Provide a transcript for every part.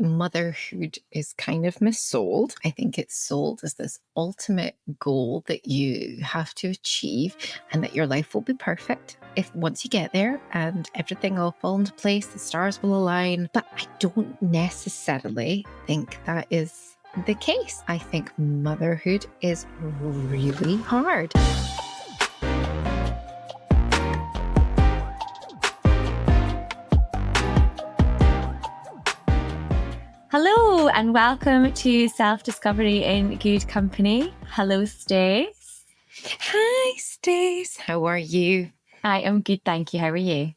motherhood is kind of missold. I think it's sold as this ultimate goal that you have to achieve and that your life will be perfect if once you get there and everything will fall into place, the stars will align. But I don't necessarily think that is the case. I think motherhood is really hard. Hello and welcome to Self-Discovery in Good Company. Hello, Stace. Hi, Stace. How are you? I am good, thank you. How are you?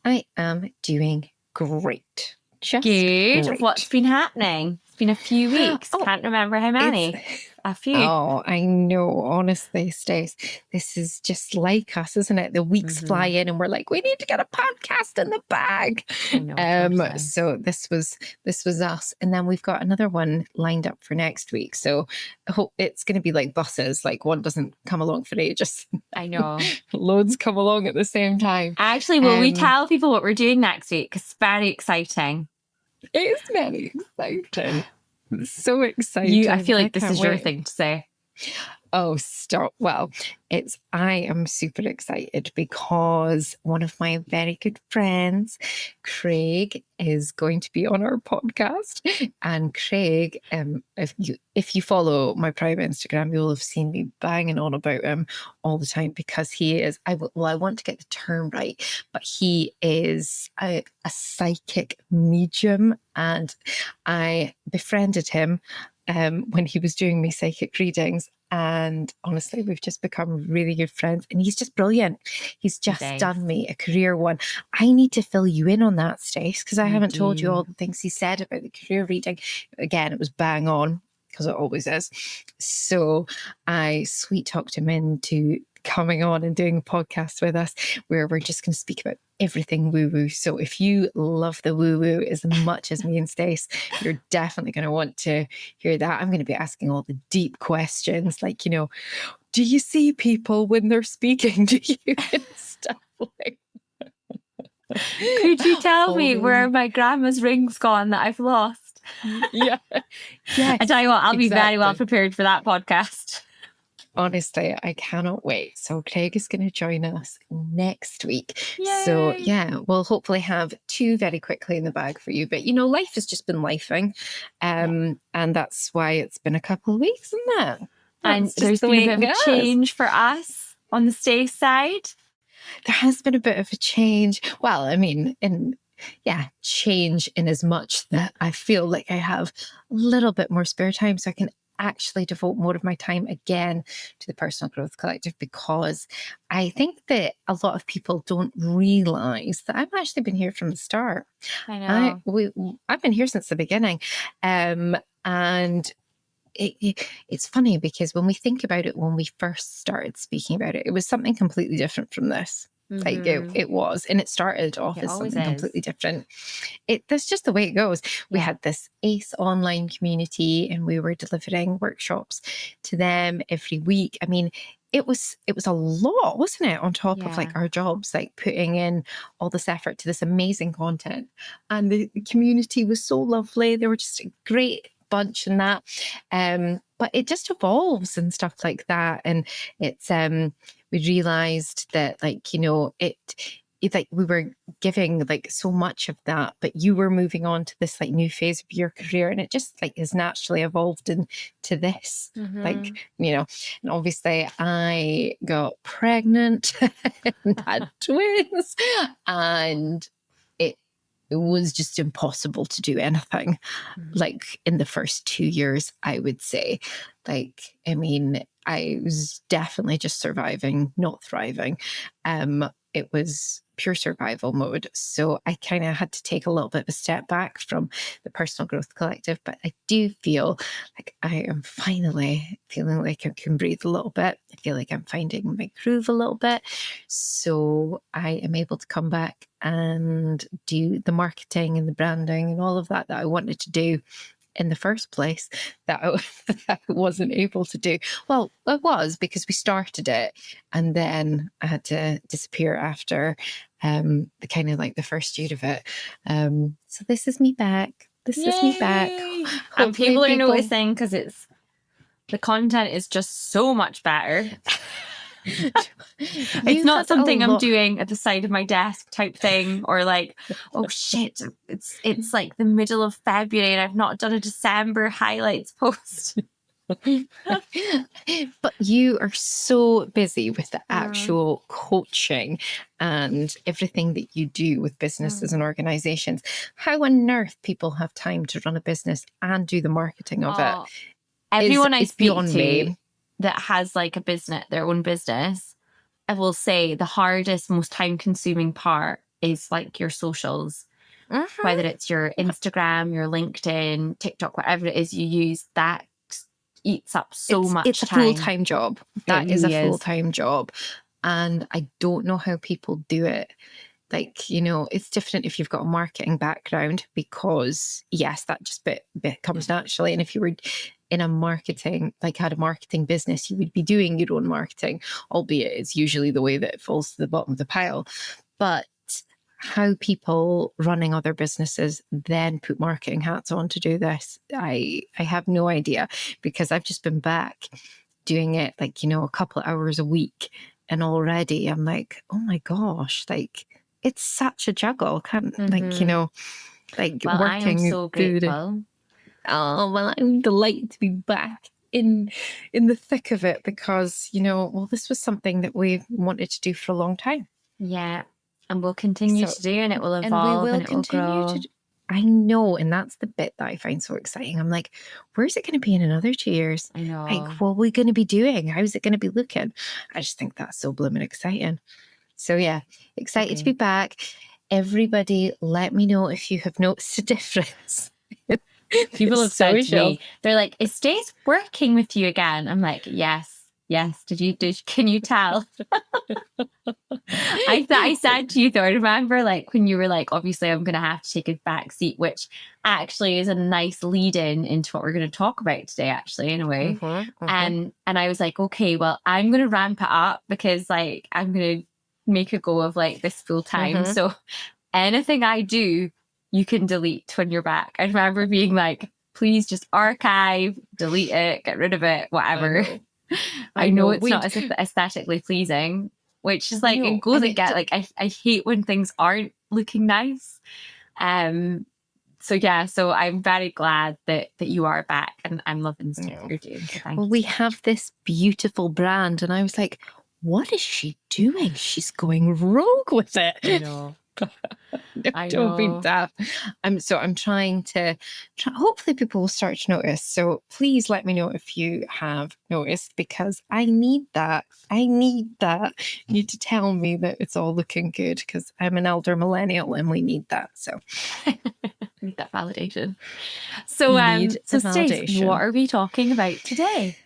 I am doing great. Just good. Great. What's been happening? It's been a few weeks. Can't remember how many. A few. Oh, I know. Honestly, Stace, this is just like us, isn't it? The weeks fly in and we're like, we need to get a podcast in the bag. I know, totally. So this was us. And then we've got another one lined up for next week. So I hope it's going to be like buses. Like one doesn't come along for ages. I know. Loads come along at the same time. Actually, will we tell people what we're doing next week? It's very exciting. It is very exciting. So exciting. I feel like this is your thing to say. Oh, stop. Well, I am super excited because one of my very good friends, Craig, is going to be on our podcast. And Craig, if you follow my private Instagram, you'll have seen me banging on about him all the time because he is, I want to get the term right, but he is a psychic medium. And I befriended him when he was doing me psychic readings. And honestly, we've just become really good friends. And he's just brilliant. He's just done me a career one. I need to fill you in on that, Stace, because I haven't told you all the things he said about the career reading. Again, it was bang on, because it always is. So I sweet talked him into coming on and doing a podcast with us where we're just going to speak about everything woo-woo. So if you love the woo-woo as much as me and Stace, you're definitely going to want to hear that. I'm going to be asking all the deep questions like, do you see people when they're speaking to you and stuff like that. Could you tell me where my grandma's ring's gone that I've lost? Yeah. Yes, I tell you what, I'll be very well prepared for that podcast. Honestly, I cannot wait. So Craig is going to join us next week. Yay. So yeah, we'll hopefully have two very quickly in the bag for you. But life has just been lifing. And that's why it's been a couple of weeks, isn't it? And there's been a bit of a change for us on the Stace side. There has been a bit of a change. Well, I mean, change in as much that I feel like I have a little bit more spare time so I can actually devote more of my time again to the Personal Growth Collective, because I think that a lot of people don't realize that I've actually been here from the start. I know. I've been here since the beginning. And it's funny because when we think about it, when we first started speaking about it, it was something completely different from this. Like it was, and it started off as something completely different. That's just the way it goes. We had this ACE online community, and we were delivering workshops to them every week. I mean, it was a lot, wasn't it? On top of like our jobs, like putting in all this effort to this amazing content, and the community was so lovely. They were just a great bunch and that. But it just evolves and stuff like that, and it's we realized that it's like we were giving like so much of that, but you were moving on to this like new phase of your career, and it just like has naturally evolved into this. And obviously I got pregnant and had twins, and it was just impossible to do anything like in the first 2 years, I would say. Like, I mean, I was definitely just surviving, not thriving. It was pure survival mode. So I kind of had to take a little bit of a step back from the Personal Growth Collective. But I do feel like I am finally feeling like I can breathe a little bit. I feel like I'm finding my groove a little bit. So I am able to come back and do the marketing and the branding and all of that I wanted to do in the first place that I wasn't able to do. Well, it was because we started it and then I had to disappear after the kind of like the first year of it. So this is me back. This is me back. And people are noticing because the content is just so much better. It's not something I'm doing at the side of my desk type thing, or like, oh shit, it's like the middle of February and I've not done a December highlights post. But you are so busy with the actual coaching and everything that you do with businesses and organizations. How on earth people have time to run a business and do the marketing of it? Everyone I speak to that has like a business, their own business, I will say the hardest, most time consuming part is like your socials. Whether it's your Instagram, your LinkedIn, TikTok, whatever it is you use, that eats up so much time. It's a full-time job. That is a full-time job. And I don't know how people do it. Like, you know, it's different if you've got a marketing background, because yes, that just bit comes naturally. And if you were in a marketing, like had a marketing business, you would be doing your own marketing, albeit it's usually the way that it falls to the bottom of the pile. But how people running other businesses then put marketing hats on to do this, I have no idea, because I've just been back doing it like, you know, a couple of hours a week. And already I'm like, oh my gosh, like it's such a juggle. Like, you know, like well, working. I am so grateful. Oh, well, I'm delighted to be back in the thick of it, because, you know, well, this was something that we wanted to do for a long time. Yeah. And we'll continue to do, and it will evolve, and it will grow. I know, and that's the bit that I find so exciting. I'm like, where's it going to be in another 2 years? I know. Like, what are we going to be doing? How's it going to be looking? I just think that's so blooming exciting. So yeah, excited to be back. Everybody, let me know if you have noticed a difference. People have said to me, they're like, is Stace working with you again? I'm like, yes. Can you tell? I said to you though, I remember like when you were like, obviously I'm going to have to take a back seat, which actually is a nice lead into what we're going to talk about today, actually, in a way. And I was like, okay, well, I'm going to ramp it up, because like I'm going to make a go of like this full time. So anything I do, you can delete when you're back. I remember being like, please just archive, delete it, get rid of it, whatever. I know it's not aesthetically pleasing, which is like, it goes and get like, I hate when things aren't looking nice. So yeah, so I'm very glad that you are back, and I'm loving the stuff you're doing. So well, we have this beautiful brand, and I was like, what is she doing? She's going rogue with it. I know. Don't be daft. I'm trying to hopefully people will start to notice. So please let me know if you have noticed, because I need that. You need to tell me that it's all looking good, because I'm an elder millennial and we need that. So need that validation. So Stace, what are we talking about today?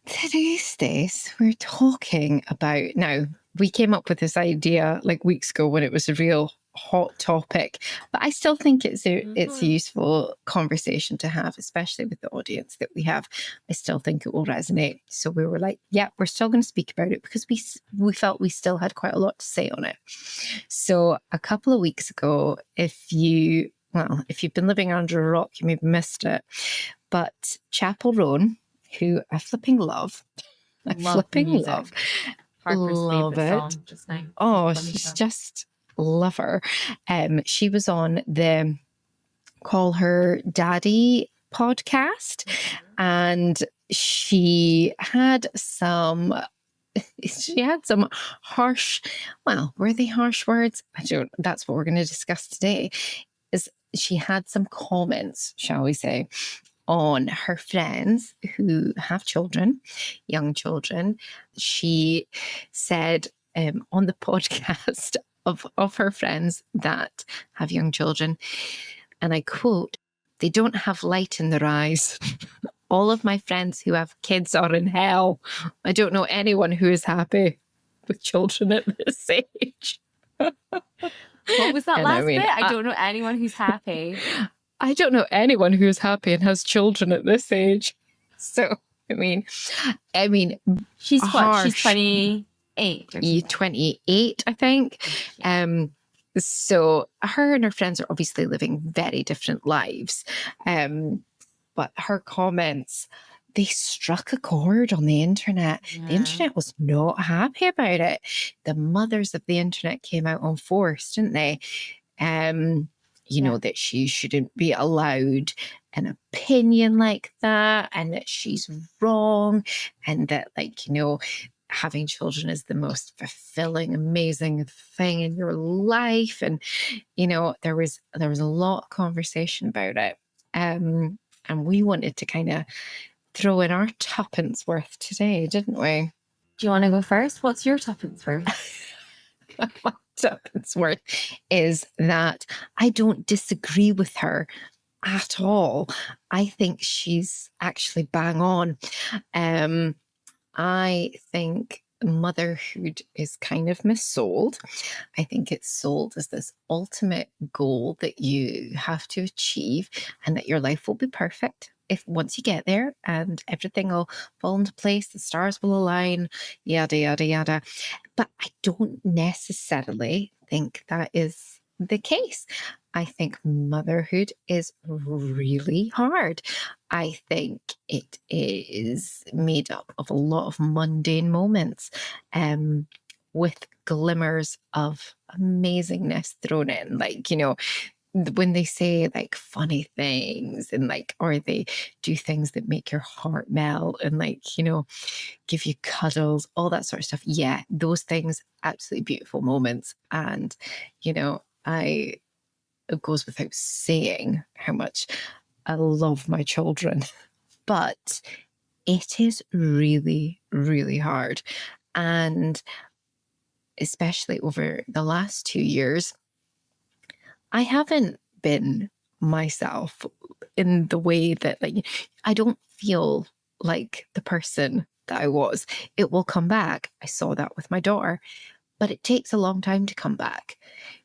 Today, Stace, we're talking about, now we came up with this idea like weeks ago when it was a real hot topic, but I still think it's a useful conversation to have, especially with the audience that we have. I still think it will resonate. So we were like, yeah, we're still going to speak about it, because we felt we still had quite a lot to say on it. So a couple of weeks ago, if you've been living under a rock, you maybe missed it, but Chappell Roan, who I flipping love. Love it. Oh, she's just love her. She was on the Call Her Daddy podcast, and she had some harsh, well, were they harsh words? That's what we're going to discuss today. Is she had some comments, shall we say, on her friends who have children, young children. She said on the podcast of her friends that have young children, and I quote, "They don't have light in their eyes. All of my friends who have kids are in hell. I don't know anyone who is happy with children at this age." What was that last bit? I don't know anyone who's happy. I don't know anyone who's happy and has children at this age. So, I mean, she's what? She's 28. 28, I think. So her and her friends are obviously living very different lives. But her comments, they struck a chord on the internet. Yeah. The internet was not happy about it. The mothers of the internet came out on force, didn't they? You know, that she shouldn't be allowed an opinion like that, and that she's wrong, and that, like, you know, having children is the most fulfilling, amazing thing in your life. And, you know, there was a lot of conversation about it. And we wanted to kind of throw in our tuppence worth today, didn't we? Do you want to go first? What's your tuppence worth? My tuppence worth is that I don't disagree with her at all. I think she's actually bang on. I think motherhood is kind of missold. I think it's sold as this ultimate goal that you have to achieve, and that your life will be perfect if once you get there, and everything will fall into place, the stars will align, yada, yada, yada. But I don't necessarily think that is the case. I think motherhood is really hard. I think it is made up of a lot of mundane moments, with glimmers of amazingness thrown in. Like, you know, when they say like funny things, and like, or they do things that make your heart melt, and like, you know, give you cuddles, all that sort of stuff. Yeah, those things, absolutely beautiful moments. And, you know, it goes without saying how much I love my children, but it is really, really hard. And especially over the last 2 years, I haven't been myself in the way that, like, I don't feel like the person that I was. It will come back. I saw that with my daughter, but it takes a long time to come back.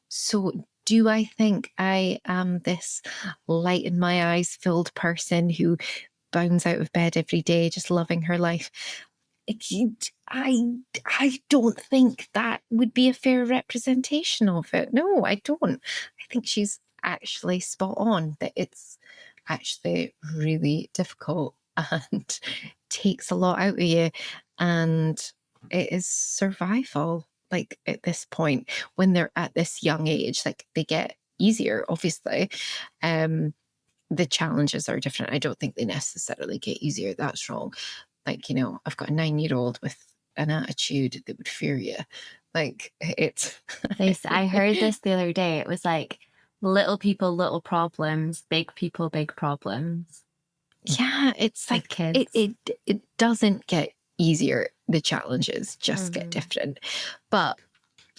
So do I think I am this light in my eyes filled person who bounds out of bed every day just loving her life? I don't think that would be a fair representation of it. No, I don't. I think she's actually spot on, that it's actually really difficult and takes a lot out of you. And it is survival, like at this point, when they're at this young age. Like, they get easier, obviously. The challenges are different. I don't think they necessarily get easier. That's wrong. Like, you know, I've got a 9-year-old with an attitude that would fear you. Like, it's... I heard this the other day. It was like, little people, little problems, big people, big problems. Yeah, it's like kids. It doesn't get easier. The challenges just get different. But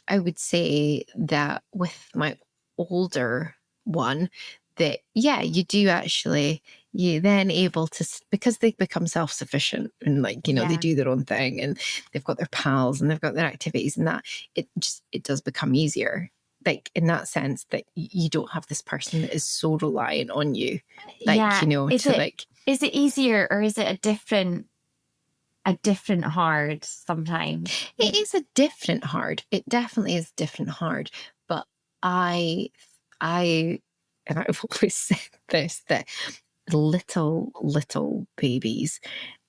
I would say that with my older one, that, yeah, you do actually, you're then able to, because they become self-sufficient, and, like, you know, they do their own thing, and they've got their pals, and they've got their activities, and that it does become easier. Like, in that sense, that you don't have this person that is so reliant on you. Like, you know, is it easier, or is it a different hard sometimes? It is a different hard. It definitely is different hard. But and I've always said this, that little babies,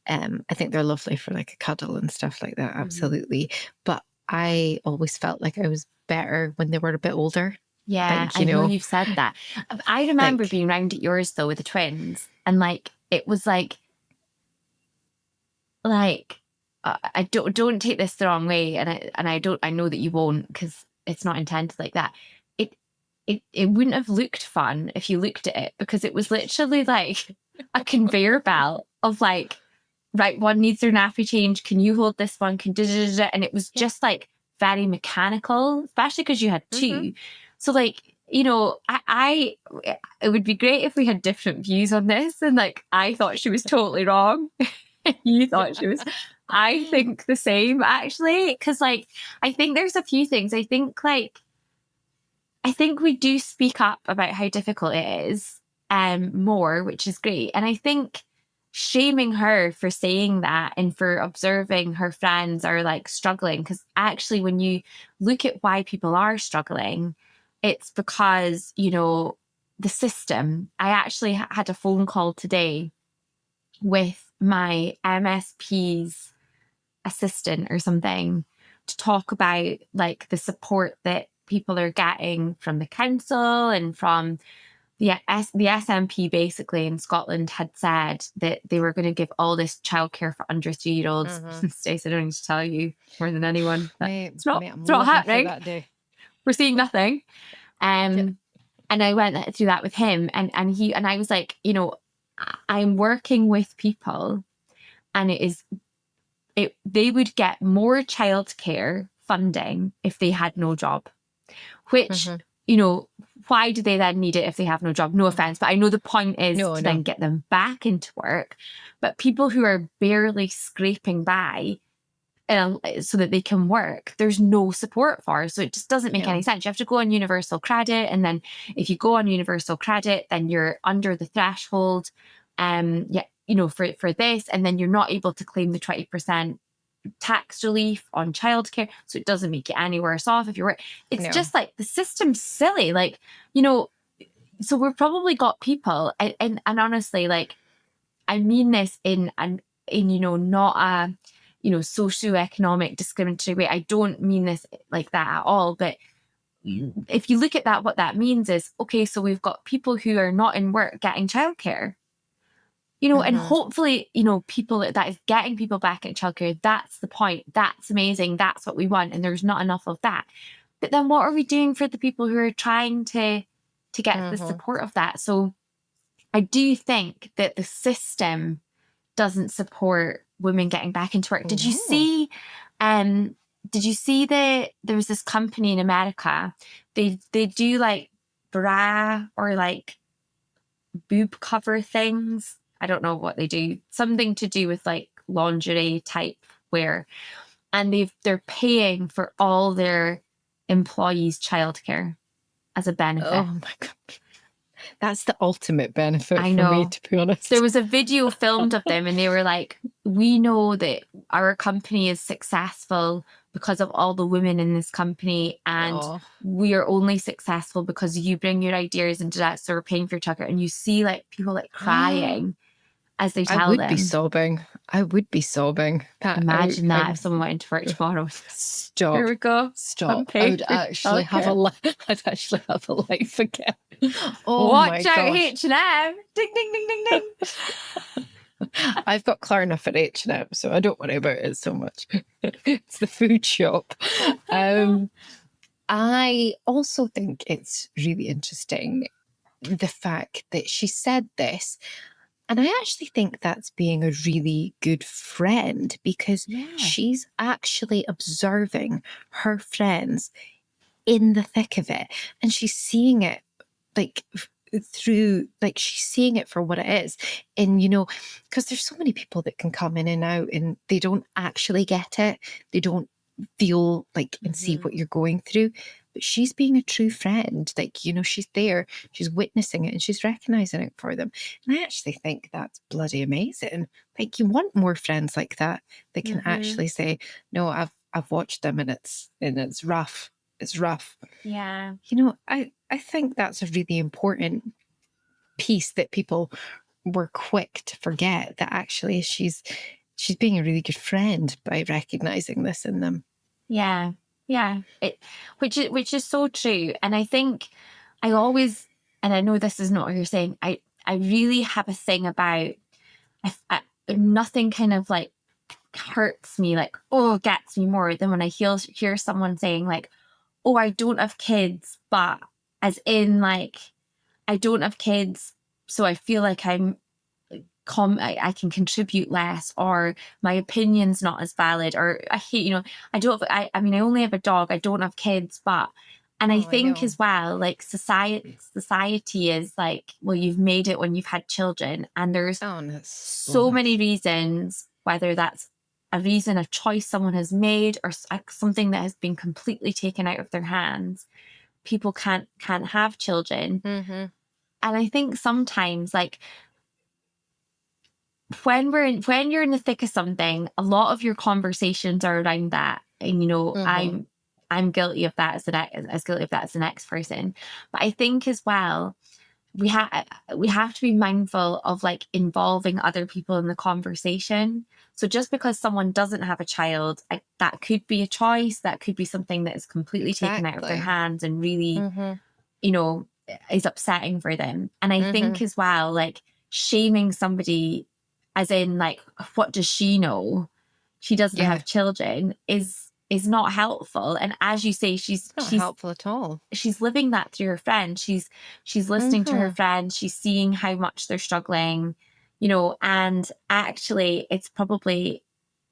I think they're lovely for like a cuddle and stuff like that. Absolutely. But I always felt like I was better when they were a bit older. Yeah, like, I know you've said that. I remember being round at yours though with the twins, and like, it was like I don't take this the wrong way, and I know that you won't, because it's not intended like that. It wouldn't have looked fun if you looked at it, because it was literally like a conveyor belt of like, right, one needs their nappy change, can you hold this one, can and it was just like very mechanical, especially because you had two. So like, you know, I it would be great if we had different views on this, and like, I thought she was totally wrong. You thought she was. I think the same, actually, because like, I think there's a few things. I think we do speak up about how difficult it is, more, which is great. And I think shaming her for saying that, and for observing her friends are like struggling, because actually when you look at why people are struggling, it's because, you know, the system. I actually had a phone call today with my MSP's assistant or something to talk about like the support that people are getting from the council and from the SNP basically in Scotland had said that they were going to give all this childcare for under 3-year-olds. Stacey, I don't need to tell you more than anyone that it's not happening. We're seeing nothing. And I went through that with him, and I was like, you know, I'm working with people, and they would get more childcare funding if they had no job, which, you know, why do they then need it if they have no job? No offense, but I know the point is to then get them back into work. But people who are barely scraping by so that they can work, there's no support for. So it just doesn't make any sense. You have to go on universal credit. And then if you go on universal credit, then you're under the threshold, you know, for this. And then you're not able to claim the 20% tax relief on childcare, so it doesn't make you any worse off if you're working. It's just like the system's silly, like, you know. So we've probably got people, and honestly, like, I mean this in you know, not a, you know, socioeconomic discriminatory way. I don't mean this like that at all, but if you look at that, what that means is, okay, so we've got people who are not in work getting childcare. You know, and hopefully, you know, people that is getting people back at childcare, that's the point. That's amazing. That's what we want. And there's not enough of that. But then what are we doing for the people who are trying to get the support of that? So I do think that the system doesn't support women getting back into work. Did you see that there was this company in America, they do like bra or like boob cover things. I don't know what they do, something to do with like lingerie type wear. And they're paying for all their employees' childcare as a benefit. Oh my God. That's the ultimate benefit for me, to be honest. There was a video filmed of them and they were like, we know that our company is successful because of all the women in this company, and we are only successful because you bring your ideas into that, so we're paying for your childcare. And you see like people like crying as they tell them. I would be sobbing. Imagine that if someone went into work tomorrow. Stop. Here we go. Stop. I would actually have a life. I'd actually have a life again. Oh, watch out, H&M. Ding, ding, ding, ding, ding. I've got Clarnoff at H&M, so I don't worry about it so much. It's the food shop. I also think it's really interesting, the fact that she said this. And I actually think that's being a really good friend, because she's actually observing her friends in the thick of it. And she's seeing it like through, like she's seeing it for what it is. And, you know, because there's so many people that can come in and out and they don't actually get it. They don't feel like and see what you're going through. But she's being a true friend. Like, you know, she's there, she's witnessing it and she's recognizing it for them. And I actually think that's bloody amazing. Like, you want more friends like that can actually say, no, I've watched them and it's rough. It's rough. Yeah. You know, I think that's a really important piece that people were quick to forget, that actually she's being a really good friend by recognizing this in them. Yeah. Yeah. Which is so true. And I think I always, and I know this is not what you're saying, I really have a thing about, nothing kind of like hurts me, like, gets me more than when I hear someone saying like, oh, I don't have kids, but as in like, I don't have kids, so I feel like I can contribute less, or my opinion's not as valid, or I hate, you know, I only have a dog, I don't have kids, but, and I think as well, like society is like, well, you've made it when you've had children, and there's so many reasons, whether that's a reason, a choice someone has made, or something that has been completely taken out of their hands. People can't have children. And I think sometimes, like, when you're in the thick of something, a lot of your conversations are around that. And, you know, I'm guilty of that as guilty of that as the next person. But I think as well, we have to be mindful of like involving other people in the conversation. So just because someone doesn't have a child, that could be a choice, that could be something that is completely taken out of their hands and really, you know, is upsetting for them. And I think as well, like shaming somebody as in like, what does she know? She doesn't have children is not helpful. And as you say, she's helpful at all. She's living that through her friend. She's listening to her friend. She's seeing how much they're struggling, you know, and actually it's probably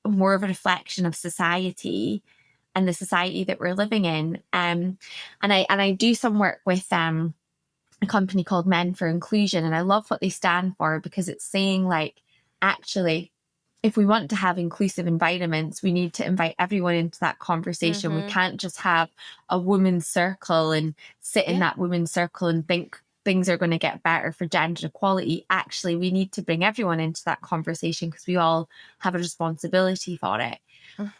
more of a reflection of society and the society that we're living in. And I do some work with a company called Men for Inclusion, and I love what they stand for, because it's saying like, actually, if we want to have inclusive environments, we need to invite everyone into that conversation. We can't just have a women's circle and sit in that women's circle and think things are going to get better for gender equality. Actually, we need to bring everyone into that conversation because we all have a responsibility for it.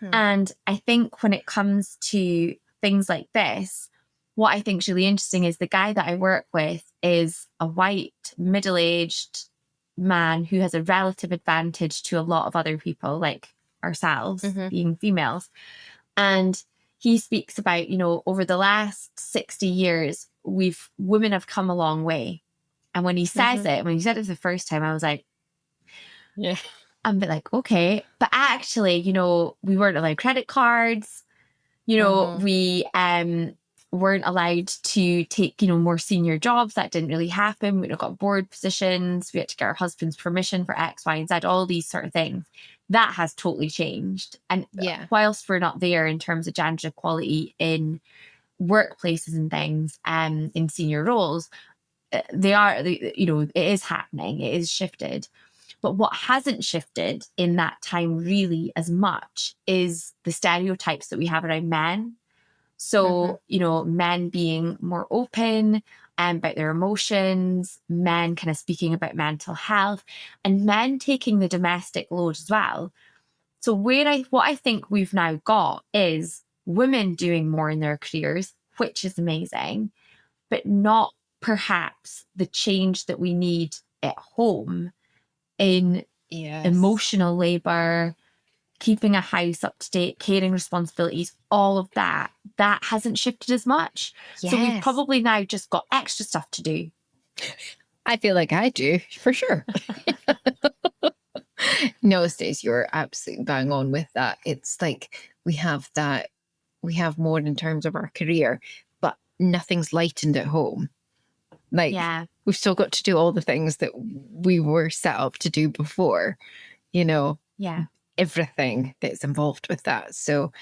And I think when it comes to things like this, what I think is really interesting is the guy that I work with is a white, middle-aged man who has a relative advantage to a lot of other people like ourselves, being females. And he speaks about, you know, over the last 60 years, women have come a long way. And when he says it, when he said it the first time, I was like, I'm a bit like, okay. But actually, you know, we weren't allowed credit cards. You know, we weren't allowed to take, you know, more senior jobs. That didn't really happen. We got board positions. We had to get our husband's permission for X, Y, and Z, all these sort of things. That has totally changed. And whilst we're not there in terms of gender equality in workplaces and things, in senior roles, you know, it is happening. It is shifted. But what hasn't shifted in that time really as much is the stereotypes that we have around men. So, you know, men being more open about their emotions, men kind of speaking about mental health, and men taking the domestic load as well. So what I think we've now got is women doing more in their careers, which is amazing, but not perhaps the change that we need at home in emotional labor, keeping a house up to date, caring responsibilities, all of that hasn't shifted as much. So we've probably now just got extra stuff to do. I feel like I do, for sure. No, Stacey, you're absolutely bang on with that. It's like we have more in terms of our career, but nothing's lightened at home. Like, we've still got to do all the things that we were set up to do before, you know. Everything that's involved with that. So,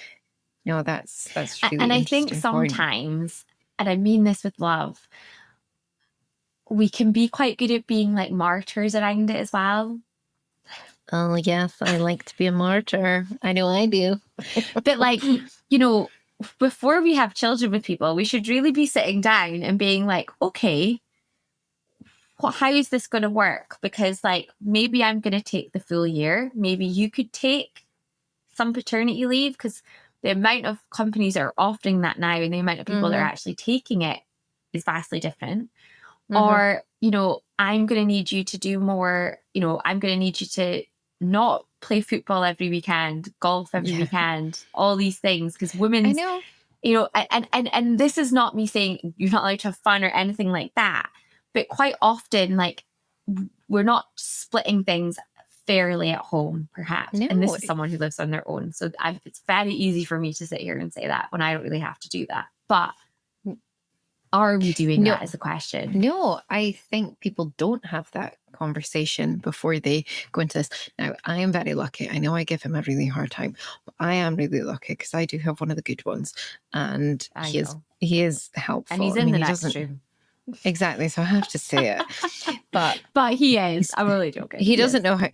no, that's really and I think sometimes, and I mean this with love, we can be quite good at being like martyrs around it as well. Oh yes, I like to be a martyr. I know I do. But like, you know, before we have children with people, we should really be sitting down and being like, okay, how is this going to work? Because like, maybe I'm going to take the full year. Maybe you could take some paternity leave, because the amount of companies that are offering that now and the amount of people that are actually taking it is vastly different. Or, you know, I'm going to need you to do more, you know, I'm going to need you to not play football every weekend, golf every weekend, all these things, because women's, you know, and this is not me saying you're not allowed to have fun or anything like that. But quite often, like, we're not splitting things fairly at home, perhaps. No. And this is someone who lives on their own. So it's very easy for me to sit here and say that when I don't really have to do that. But are we doing that is the question. No, I think people don't have that conversation before they go into this. Now, I am very lucky. I know I give him a really hard time, but I am really lucky because I do have one of the good ones. And he is helpful. And he's in the next room. Exactly, so I have to say it, but he is. I'm really joking. He doesn't know how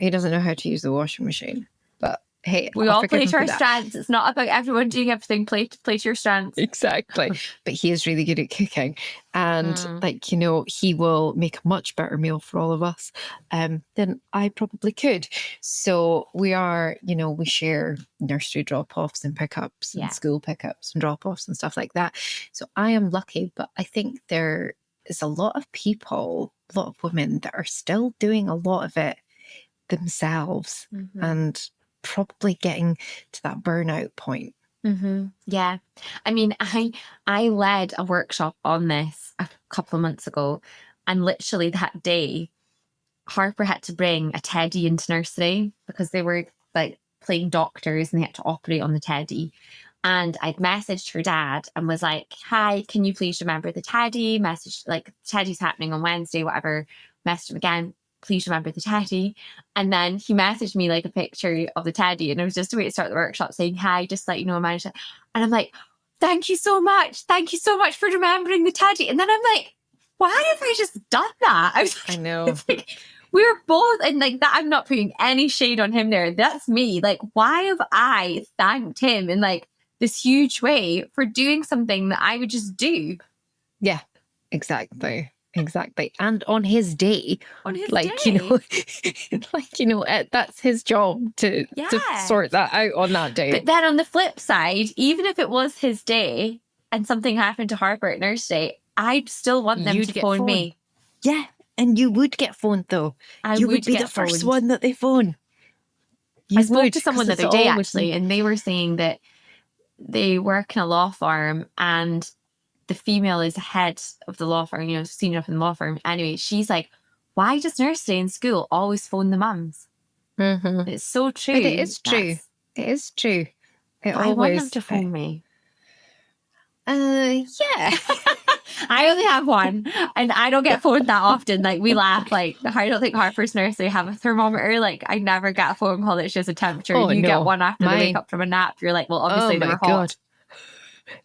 to use the washing machine, but Hey, we I'll all forgive play him to for our that. strengths. It's not about everyone doing everything. Play to your strengths. Exactly. But he is really good at cooking. And like, you know, he will make a much better meal for all of us than I probably could. So we are, you know, we share nursery drop-offs and pickups and school pickups and drop-offs and stuff like that. So I am lucky, but I think there is a lot of people, a lot of women that are still doing a lot of it themselves and probably getting to that burnout point. Yeah. I mean, I led a workshop on this a couple of months ago, and literally that day, Harper had to bring a teddy into nursery because they were like playing doctors and they had to operate on the teddy. And I'd messaged her dad and was like, hi, can you please remember the teddy? Message, like, teddy's happening on Wednesday, whatever. Messaged him again, please remember the teddy. And then he messaged me like a picture of the teddy, and it was just a way to start the workshop saying, hi, just let you know I managed it. And I'm like, thank you so much. Thank you so much for remembering the teddy. And then I'm like, why have I just done that? I know. Like, we were both, and like that, I'm not putting any shade on him there. That's me. Like, why have I thanked him in like this huge way for doing something that I would just do? Yeah, exactly. Exactly. And on his day, day. You know, like, you know, that's his job to sort that out on that day. But then on the flip side, even if it was his day and something happened to Harper at nurse day, I'd still want them to phone me. Yeah. And you would get phoned though. You would be the first one that they phone. I spoke to someone the other day actually, and they were saying that they work in a law firm and the female is head of the law firm, you know, senior up in the law firm. Anyway, she's like, why does nurse day in school always phone the mums? It's so true. But it is true. It is true. I want them to phone me. Yeah. I only have one, and I don't get phoned that often. Like, we laugh. Like, I don't think Harper's nurse, they have a thermometer. Like, I never get a phone call that shows a temperature. You get one after they wake up from a nap. You're like, well, obviously they were hot.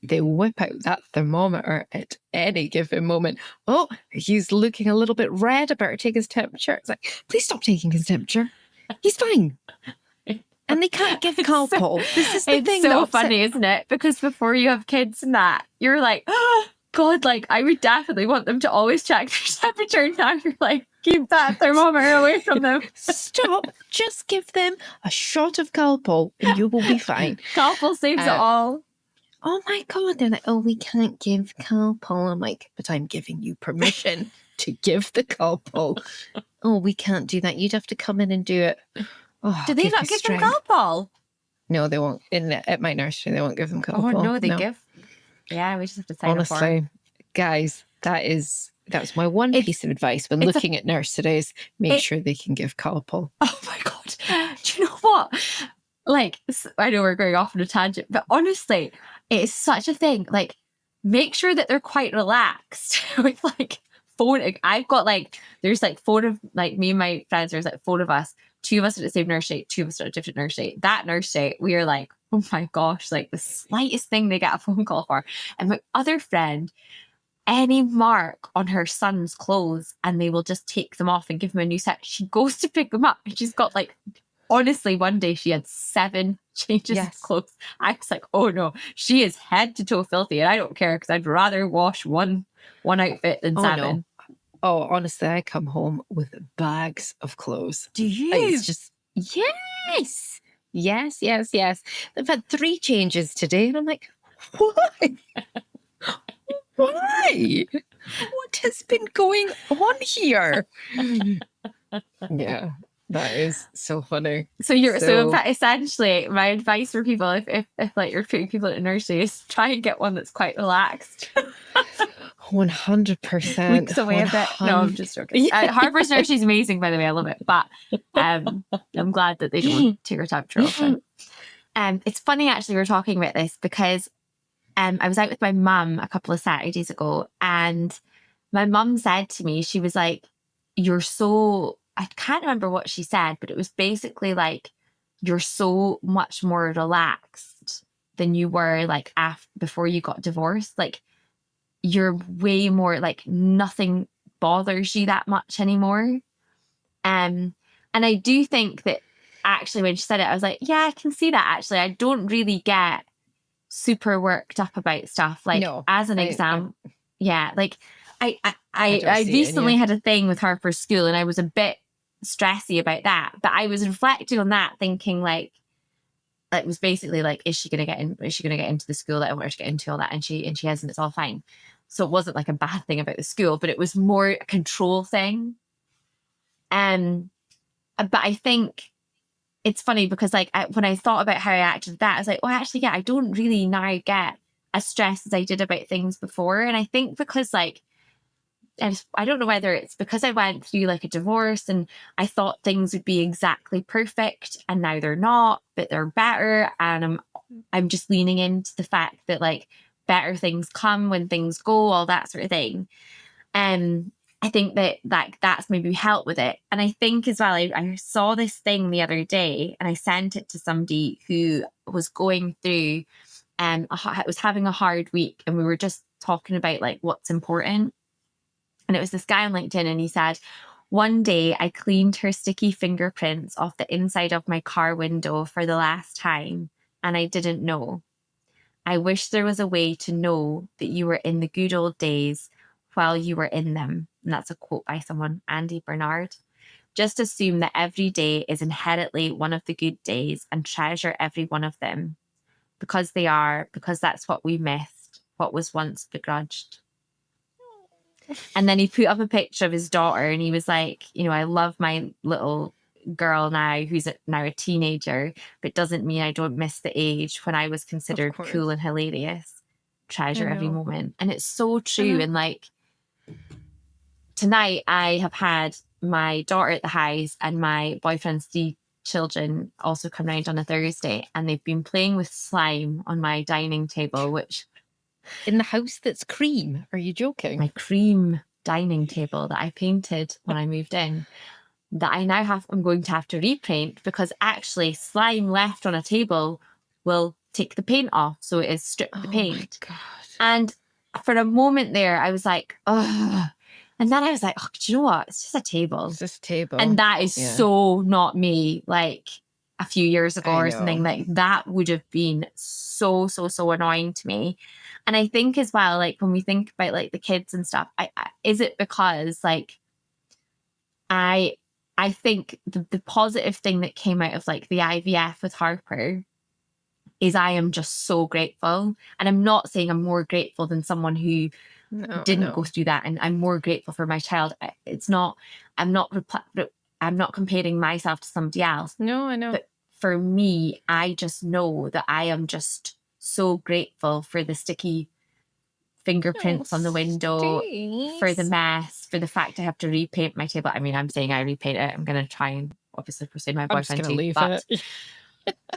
They whip out that thermometer at any given moment. Oh, he's looking a little bit red. I better take his temperature. It's like, please stop taking his temperature. He's fine. And they can't give Calpol. This is the thing. It's so funny, isn't it? Because before you have kids and that, you're like, oh, God, like, I would definitely want them to always check their temperature. Now you're like, keep that thermometer away from them. Stop. Just give them a shot of Calpol and you will be fine. Calpol saves it all. Oh my God. They're like, oh, we can't give Calpol. I'm like, but I'm giving you permission to give the Calpol. Oh, we can't do that. You'd have to come in and do it. Oh, do they not give them Calpol? No, they won't. At my nursery, they won't give them Calpol. Oh, no, they give. Yeah, we just have to sign up for it. Honestly, guys, that's my one piece of advice when looking at nurseries. Make sure they can give Calpol. Oh my God. Do you know what? Like, I know we're going off on a tangent, but honestly, it is such a thing. Like, make sure that they're quite relaxed with like phone. I've got like, there's like four of like me and my friends, there's like four of us. Two of us at the same nursery, two of us at a different nursery. That nursery, we are like, oh my gosh, like the slightest thing they get a phone call for. And my other friend, any mark on her son's clothes, and they will just take them off and give him a new set. She goes to pick them up and she's got like, honestly, one day she had 7 changes of clothes. I was like, oh no, she is head to toe filthy. And I don't care because I'd rather wash one outfit than 7. No. Oh, honestly, I come home with bags of clothes. Do you? It's just, yes. They've had 3 changes today. And I'm like, why? Why? What has been going on here? Yeah, that is so funny. So in fact, essentially, my advice for people, if like you're putting people in nursery, is try and get one that's quite relaxed. 100%. Weeks away a bit. No, I'm just joking. Harper's nursery is amazing, by the way. I love it. But I'm glad that they don't take her temperature often. It's funny, actually, we're talking about this because I was out with my mum a couple of Saturdays ago, and my mum said to me, she was like, you're so, I can't remember what she said, but it was basically like, you're so much more relaxed than you were like before you got divorced. Like, you're way more like, nothing bothers you that much anymore. And I do think that actually, when she said it, I was like, yeah, I can see that actually. I don't really get super worked up about stuff. Like, No, as an example, yeah, like I see it in recently you. had a thing with her for school, and I was a bit stressy about that. But I was reflecting on that, thinking like, it was basically like, is she gonna get into the school that I want her to get into, all that, and she hasn't. It's all fine. So it wasn't like a bad thing about the school, but it was more a control thing. But I think it's funny because like when I thought about how I acted that, I was like, oh, actually, yeah, I don't really now get as stressed as I did about things before. And I think because like, I don't know whether it's because I went through like a divorce and I thought things would be exactly perfect, and now they're not, but they're better. And I'm just leaning into the fact that like better things come when things go, all that sort of thing. I think that that's maybe helped with it. And I think as well, I saw this thing the other day and I sent it to somebody who was going through, was having a hard week, and we were just talking about like what's important. And it was this guy on LinkedIn, and he said, one day I cleaned her sticky fingerprints off the inside of my car window for the last time, and I didn't know. I wish there was a way to know that you were in the good old days while you were in them. And that's a quote by someone, Andy Bernard. Just assume that every day is inherently one of the good days and treasure every one of them because that's what we missed, what was once begrudged. And then he put up a picture of his daughter and he was like, I love my little girl now who's now a teenager, but doesn't mean I don't miss the age when I was considered cool and hilarious. Treasure every moment. And it's so true. And like tonight I have had my daughter at the house and my boyfriend's 3 children also come round on a Thursday, and they've been playing with slime on my dining table, which... In the house that's cream? Are you joking? My cream dining table that I painted when I moved in, that I'm going to have to repaint, because actually slime left on a table will take the paint off. So it is strip the paint. My God. And for a moment there, I was like, oh. And then I was like, oh, do you know what? It's just a table. It's just a table. And that is so not me. Like a few years ago or something, like that would have been so annoying to me. And I think as well, like when we think about like the kids and stuff, is it because like I think the positive thing that came out of like the IVF with Harper is I am just so grateful. And I'm not saying I'm more grateful than someone who didn't go through that, and I'm more grateful for my child. I'm not comparing myself to somebody else. No, I know. But for me, I just know that I am just so grateful for the sticky fingerprints on the window, for the mess, for the fact I have to repaint my table. I mean, I'm saying I repaint it. I'm going to try and obviously persuade my boyfriend to leave it.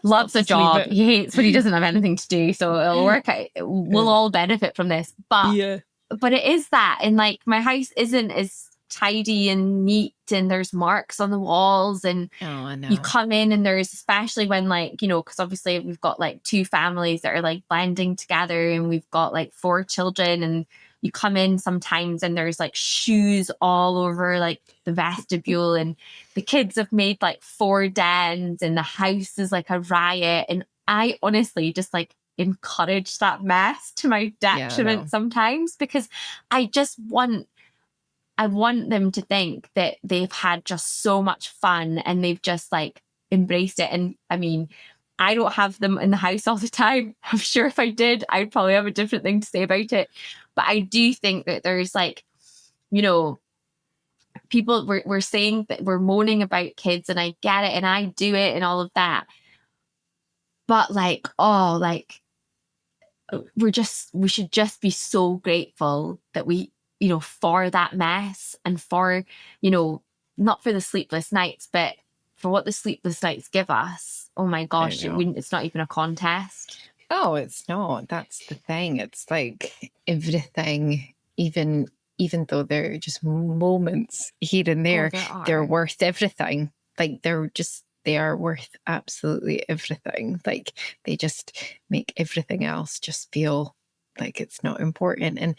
Loves a job. He hates when he doesn't have anything to do. So it'll work out. We'll all benefit from this. But it is that. And like my house isn't as tidy and neat, and there's marks on the walls, and you come in and there's, especially when like, because obviously we've got like 2 families that are like blending together, and we've got like 4 children, and you come in sometimes and there's like shoes all over like the vestibule, and the kids have made like 4 dens, and the house is like a riot. And I honestly just like encourage that mess to my detriment sometimes, because I want them to think that they've had just so much fun and they've just like embraced it. And I mean, I don't have them in the house all the time. I'm sure if I did, I'd probably have a different thing to say about it. But I do think that there's like, people we're saying that we're moaning about kids, and I get it and I do it and all of that. But like, we should just be so grateful that we, for that mess, and for, not for the sleepless nights, but for what the sleepless nights give us. Oh my gosh, it's not even a contest. Oh, it's not. That's the thing. It's like everything, even though they're just moments here and there, they're worth everything. Like they are worth absolutely everything. Like they just make everything else just feel like it's not important. And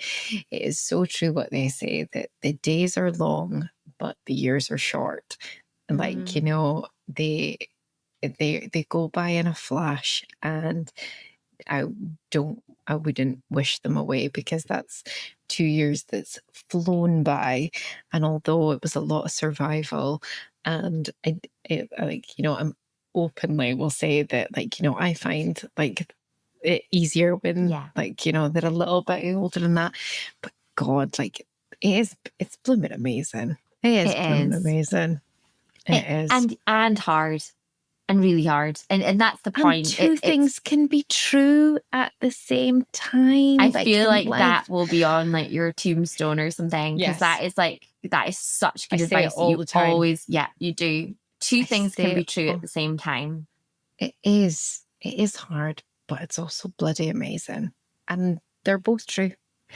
it is so true what they say, that the days are long, but the years are short. And like, they go by in a flash, and I wouldn't wish them away, because that's 2 years that's flown by. And although it was a lot of survival, and I'm openly will say that, I find it easier when they're a little bit older than that. But God, it's blooming amazing. It is blooming amazing. It is. And hard. And really hard. And that's the point. And two things can be true at the same time. I feel like that will be on your tombstone or something. Because that is such good advice. All the time. Always, you do. Two things can be true at the same time. It is. It is hard, but it's also bloody amazing. And they're both true.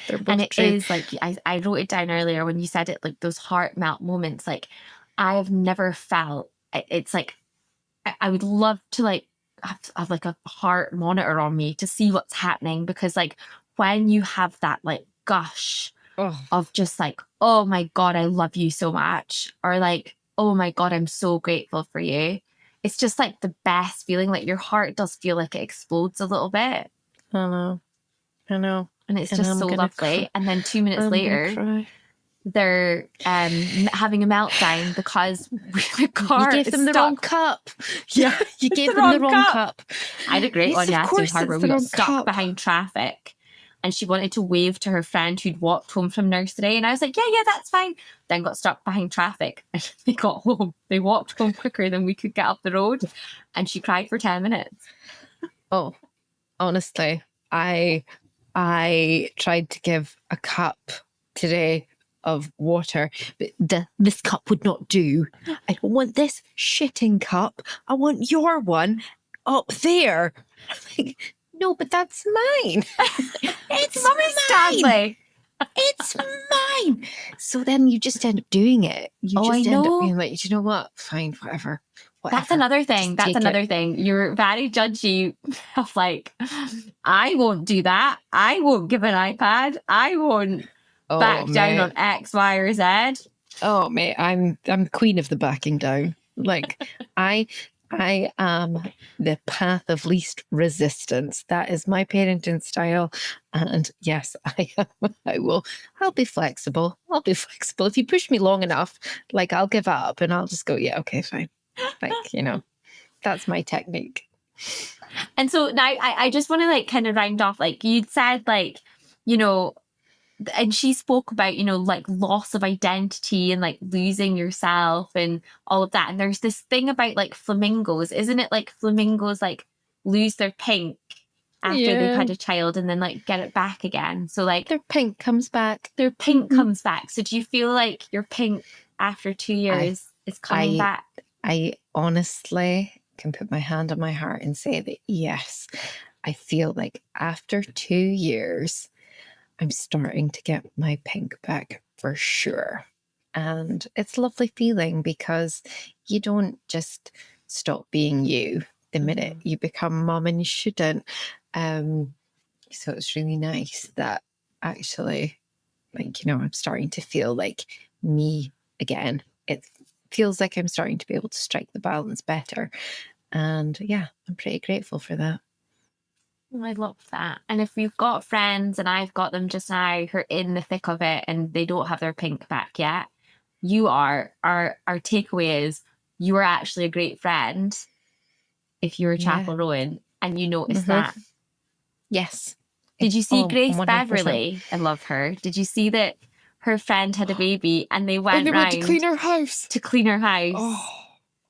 They're both and it true. is I wrote it down earlier when you said it, those heart melt moments. I have never felt it's I would love to have a heart monitor on me to see what's happening, because when you have that gush of just oh my God, I love you so much, or oh my God, I'm so grateful for you. It's just the best feeling. Your heart does feel like it explodes a little bit. I know. And it's just so lovely. And then 2 minutes later, they're having a meltdown because you gave them the wrong cup. Yeah, you gave them the wrong cup. I had a great one yesterday, Harbour. We got stuck behind traffic, and she wanted to wave to her friend who'd walked home from nursery, and I was like, yeah, that's fine. Then got stuck behind traffic, and they got home. They walked home quicker than we could get up the road, and she cried for 10 minutes. Oh, honestly, I tried to give a cup today of water, but this cup would not do. I don't want this shitting cup. I want your one up there. No, but that's mine. It's Mummy Stanley. It's mine. So then you just end up doing it. You just end up being like, you know what? Fine, whatever. That's another thing. That's another thing. You're very judgy of I won't do that. I won't give an iPad. I won't back down on X, Y, or Z. Oh, mate, I'm queen of the backing down. I am the path of least resistance. That is my parenting style. And yes, I'll be flexible. If you push me long enough, I'll give up and I'll just go, yeah, okay, fine. That's my technique. And so now I just want to kind of round off, you'd said and she spoke about, loss of identity and losing yourself and all of that. And there's this thing about flamingos, isn't it? Flamingos lose their pink after they've had a child and then get it back again. So their pink comes back. Their pink comes back. So do you feel your pink after 2 years is coming back? I honestly can put my hand on my heart and say that yes, I feel after 2 years, I'm starting to get my pink back for sure. And it's a lovely feeling because you don't just stop being you the minute you become mum, and you shouldn't. So it's really nice that actually, I'm starting to feel like me again. It feels like I'm starting to be able to strike the balance better. And yeah, I'm pretty grateful for that. I love that. And if you've got friends, and I've got them just now, who are in the thick of it and they don't have their pink back yet, our takeaway is you are actually a great friend if you're a Chappell Roan and you notice that. Yes. Did you see Grace 100%. Beverly? I love her. Did you see that her friend had a baby and they went round to clean her house? Oh,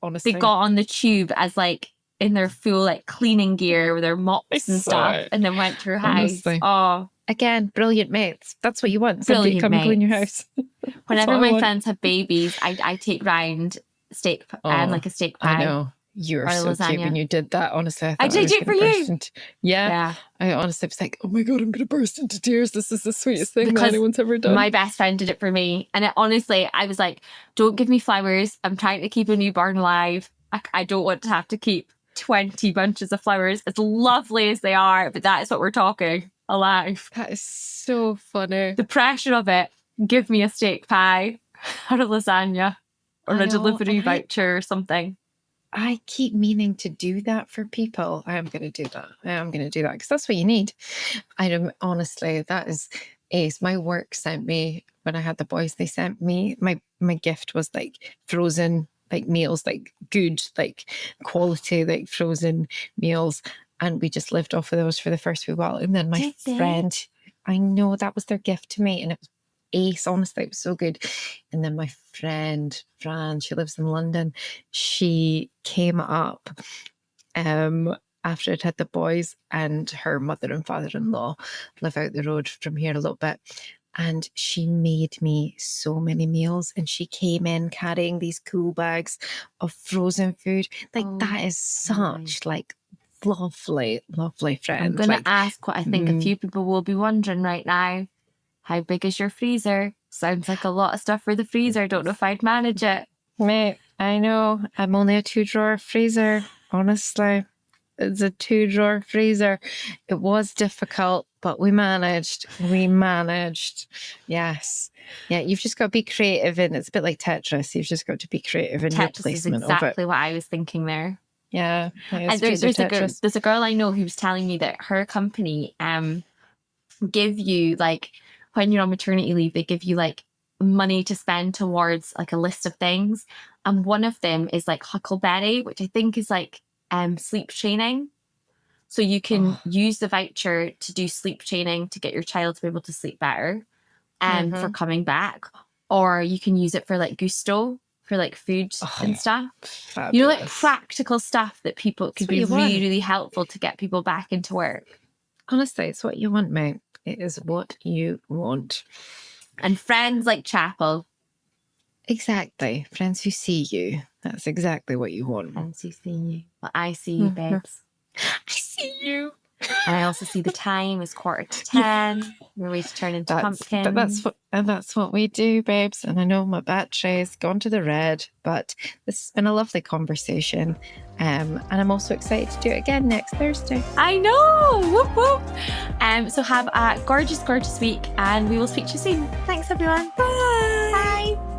honestly. They got on the tube as in their full cleaning gear with their mops and stuff, and then went to her house. Honestly. Oh, again, brilliant mates. That's what you want. Somebody come and clean your house. Whenever my friends have babies, I take round steak and a steak pie. I know. You were so lasagna. Cute when you did that. Honestly, I did it for you. Yeah. I honestly was like, oh my God, I'm going to burst into tears. This is the sweetest thing that anyone's ever done. My best friend did it for me. And honestly, I was like, don't give me flowers. I'm trying to keep a newborn alive. I don't want to have to keep 20 bunches of flowers, as lovely as they are, but that is what we're talking, alive. That is so funny. The pressure of it. Give me a steak pie or a lasagna or a delivery voucher or something. I keep meaning to do that for people. I am going to do that. I am going to do that because that's what you need. I don't, honestly, that is ace. My work sent me, when I had the boys, they sent me, my gift was like frozen, like meals, like good, like quality, like frozen meals. And we just lived off of those for the first wee while. And then my friend, I know, that was their gift to me. And it was ace, honestly, it was so good. And then my friend Fran, she lives in London, she came up after I'd had the boys, and her mother and father-in-law live out the road from here a little bit, and she made me so many meals, and she came in carrying these cool bags of frozen food. Like, that is such like lovely friend. I'm gonna ask what I think a few people will be wondering right now. How big is your freezer? Sounds like a lot of stuff for the freezer. Don't know if I'd manage it. Mate, I know. I'm only a 2-drawer freezer, honestly. It's a 2-drawer freezer. It was difficult, but we managed. Yes. Yeah, you've just got to be creative, and it's a bit like Tetris. You've just got to be creative in your placement of it. Exactly what I was thinking there. Yeah. And there's a girl I know who was telling me that her company give you, like, when you're on maternity leave, they give you like money to spend towards like a list of things. And one of them is like Huckleberry, which I think is like sleep training. So you can use the voucher to do sleep training to get your child to be able to sleep better for coming back. Or you can use it for like gusto, for like food and stuff. Fabulous. You know, like practical stuff that people could be really, really helpful to get people back into work. Honestly, it's what you want, mate. It is what you want. And friends like Chappell. Exactly. Friends who see you. That's exactly what you want. Friends who see you. Well, I see you, babes. I see you. And I also see the time is 10:45. We're ready to turn into pumpkins. But that's what we do, babes. And I know my battery's gone to the red, but this has been a lovely conversation. And I'm also excited to do it again next Thursday. I know. Whoop whoop. So have a gorgeous, gorgeous week, and we will speak to you soon. Thanks, everyone. Bye. Bye.